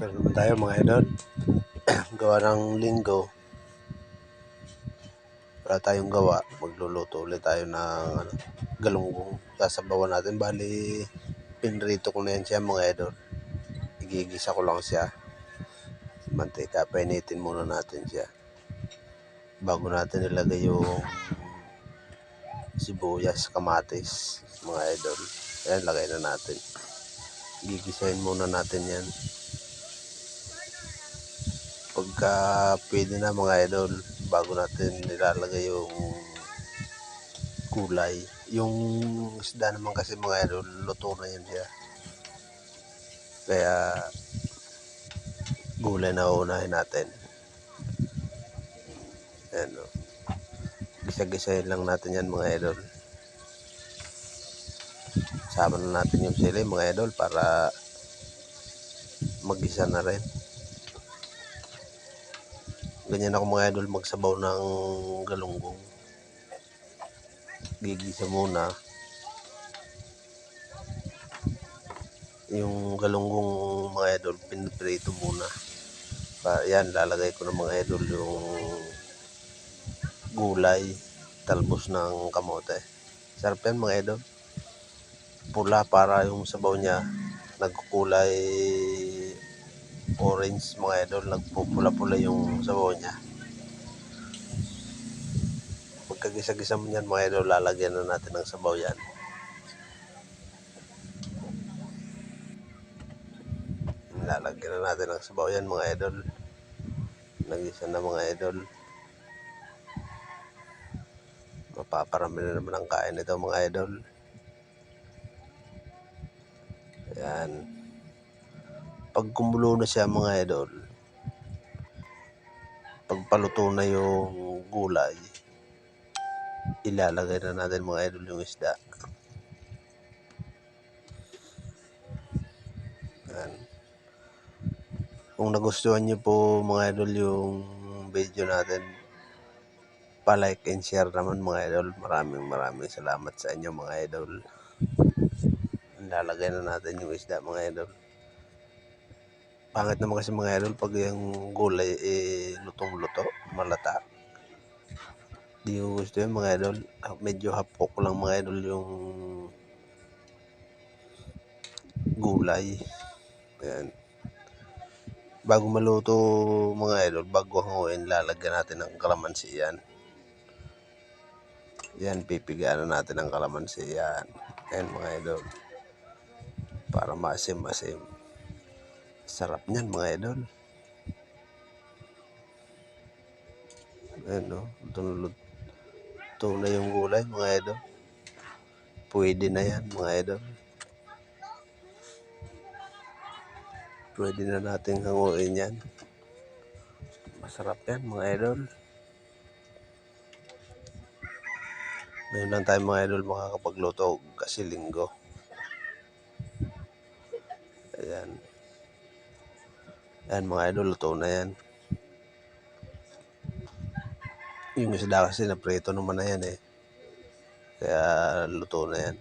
Ito naman tayo mga idol. Gawa ng linggo. Wala tayong gawa. Magluluto ulit tayo ng galunggong. Sasabawan natin. Bali, pinrito ko na yan siya mga idol. Igigisa ko lang siya. Mantika, painitin muna natin siya. Bago natin ilagay yung sibuyas, kamatis mga idol. Ayan, lagay na natin. Gigisahin muna natin yan. Pagka pwede na mga idol, bago natin nilalagay yung gulay. Yung isda naman kasi mga idol, luto na yan siya. Kaya gulay na uunahin natin. Ayan o. Gisa-gisahin lang natin yan mga idol. Sama na natin yung sili mga idol para mag-isa na rin. Ganyan ako mga idol magsabaw ng galunggong. Gigisa muna yung galunggong mga idol, piniprito muna. Yan, lalagay ko ng mga idol yung gulay, talbos ng kamote. Sarap yan mga idol. Pula para yung sabaw niya nagkukulay orange mga idol, nagpupula-pula yung sabaw niya. Pagkagisa-gisa mo yan mga idol, lalagyan na natin ng sabaw yan. Lalagyan na natin ng sabaw yan mga idol. Nagisa na mga idol. Mapaparami na naman ang kain nito mga idol. Ayan. Pag kumulo na siya mga idol, pagpaluto na yung gulay, ilalagay na natin mga idol yung isda. Ayan. Kung nagustuhan niyo po mga idol yung video natin, pa-like and share naman mga idol. Maraming salamat sa inyo mga idol. Lalagay na natin yung isda mga idol. Pangit naman kasi mga idol pag yung gulay lutong-luto, malata. Di ko gusto yun mga idol. Medyo hapok lang mga idol yung gulay. Ayan. Bago maluto mga idol, bago hanguin, lalagyan natin ng kalamansi yan. Yan, pipigaan na natin ng kalamansi yan. Ayan mga idol. Para maasim-asim. Sarap niyan mga idol. Ayan o, luto na yung gulay mga idol. Pwede na yan mga idol. Pwede na natin hanguin yan. Masarap yan mga idol. Ngayon lang tayo mga idol makakapagluto kasi linggo. Ayan. Ayan mga idol, luto na yan. Yung isda kasi naprito naman na yan eh. Kaya luto na yan.